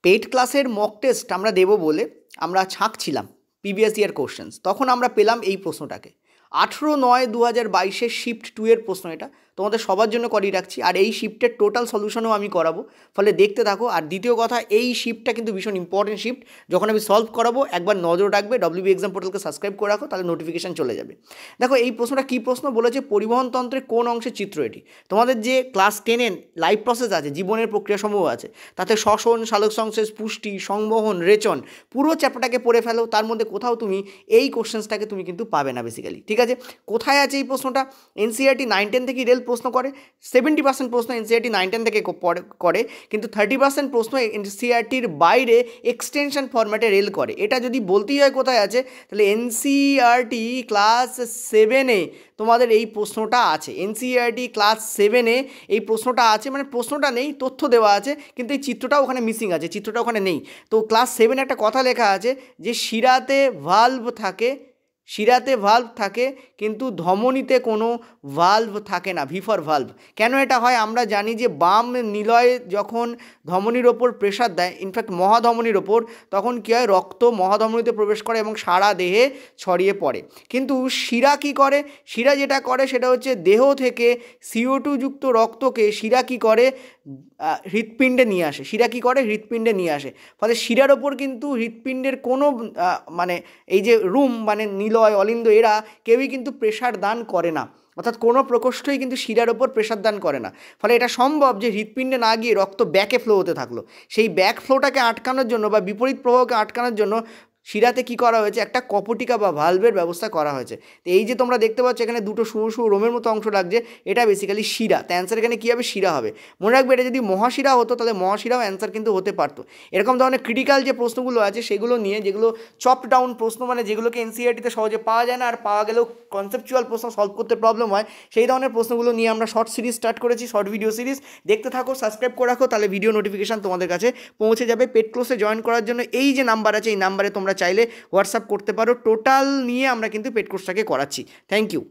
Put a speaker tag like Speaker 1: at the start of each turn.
Speaker 1: Paid ক্লাসের mock test আমরা দেবো বলে আমরা ছাঁকছিলাম প্রিভিয়াস ইয়ার কোশ্চেন্স, তখন আমরা পেলাম এই প্রশ্নটাকে 18/9/2022 শিফট 2 এর প্রশ্ন। এটা তোমাদের সবার জন্য করিয়ে রাখছি, আর এই শিফটের টোটাল সলিউশনও আমি করাবো, ফলে দেখতে থাকো। আর দ্বিতীয় কথা, এই শিফটটা কিন্তু ভীষণ ইম্পর্টেন্ট শিফট, যখন আমি সলভ করাবো একবার নজর রাখবে, WB এক্সাম পোর্টালকে সাবস্ক্রাইব করে রাখো, তাহলে নোটিফিকেশান চলে যাবে। দেখো এই প্রশ্নটা কী প্রশ্ন বলেছে, পরিবহন তন্ত্রের কোন অংশের চিত্র এটি? তোমাদের যে ক্লাস 10-এর লাইফ প্রসেস আছে, জীবনের প্রক্রিয়াসমূহ আছে, তাতে শ্বসন, সালোক সংশ্লেষ, পুষ্টি, সংবহন, রেচন, পুরো চ্যাপ্টারটাকে পড়ে ফেলো, তার মধ্যে কোথাও তুমি এই কোশ্চেন্সটাকে তুমি কিন্তু পাবে না বেসিক্যালি। ঠিক আছে, কোথায় আছে এই প্রশ্নটা? এনসিইআরটি 9-10 থেকে রেল প্রশ্ন করে, 70% প্রশ্ন এনসিইআরটি 9-10 থেকে করে, কিন্তু 30% প্রশ্ন এনসিইআরটির বাইরে এক্সটেনশন ফরম্যাটে রেল করে। এটা যদি বলতেই হয় কোথায় আছে, তাহলে এনসিইআরটি ক্লাস 7-এ তোমাদের এই প্রশ্নটা আছে। এনসিইআরটি ক্লাস 7-এ এই প্রশ্নটা আছে, মানে প্রশ্নটা নেই, তথ্য দেওয়া আছে, কিন্তু এই চিত্রটাও ওখানে মিসিং আছে, চিত্রটা ওখানে নেই। তো ক্লাস 7-এ একটা কথা লেখা আছে যে শিরাতে ভালভ থাকে, কিন্তু ধমনীতে কোনো ভালভ থাকে না, ভিফর ভালভ। কেন এটা হয়? আমরা জানি যে বাম নিলয় যখন ধমনীর ওপর প্রেশার দেয়, ইনফ্যাক্ট মহাধমনীর ওপর, তখন কী হয়, রক্ত মহাধমনীতে প্রবেশ করে এবং সারা দেহে ছড়িয়ে পড়ে। কিন্তু শিরা কী করে? শিরা যেটা করে সেটা হচ্ছে দেহ থেকে CO2 যুক্ত রক্তকে শিরা কী করে, হৃৎপিণ্ডে নিয়ে আসে। শিরা কী করে? হৃৎপিণ্ডে নিয়ে আসে। ফলে শিরার ওপর কিন্তু হৃৎপিণ্ডের কোনো মানে এই যে রুম মানে নিলয়, অলিন্দ, এরা কেউই কিন্তু প্রেশার দান করে না, অর্থাৎ কোনো প্রকোষ্ঠই কিন্তু শিরার ওপর প্রেশার দান করে না। ফলে এটা সম্ভব যে হৃৎপিণ্ডে না গিয়ে রক্ত ব্যাকে ফ্লো হতে থাকলো। সেই ব্যাক ফ্লোটাকে আটকানোর জন্য বা বিপরীত প্রবাহকে আটকানোর জন্য শিরাতে কী করা হয়েছে, একটা কপটিকা বা ভালভের ব্যবস্থা করা হয়েছে। তো এই যে তোমরা দেখতে পাচ্ছ এখানে দুটো সরু সরু রোমের মতো অংশ লাগছে, এটা বেসিক্যালি শিরা। তো অ্যান্সার এখানে কী হবে? শিরা হবে। মনে রাখবে, এটা যদি মহাশিরা হতো তাহলে মহাশিরাও অ্যান্সার কিন্তু হতে পারতো। এরকম ধরনের ক্রিটিক্যাল যে প্রশ্নগুলো আছে সেগুলো নিয়ে, যেগুলো চপ ডাউন প্রশ্ন, মানে যেগুলোকে এনসিইআরটিতে সহজে পাওয়া যায় না, আর পাওয়া গেলেও কনসেপচুয়াল প্রশ্ন সলভ করতে প্রবলেম হয়, সেই ধরনের প্রশ্নগুলো নিয়ে আমরা শর্ট সিরিজ স্টার্ট করেছি, শর্ট ভিডিও সিরিজ। দেখতে থাকো, সাবস্ক্রাইব করে রাখো, তাহলে ভিডিও নোটিফিকেশান তোমাদের কাছে পৌঁছে যাবে। পেড কোর্সে জয়েন করার জন্য এই যে নাম্বার আছে, এই নাম্বারে তোমরা চাইলে হোয়াটসঅ্যাপ করতে পারো। টোটাল নিয়ে আমরা কিন্তু পেড কোর্সটাকে করাচ্ছি। Thank you.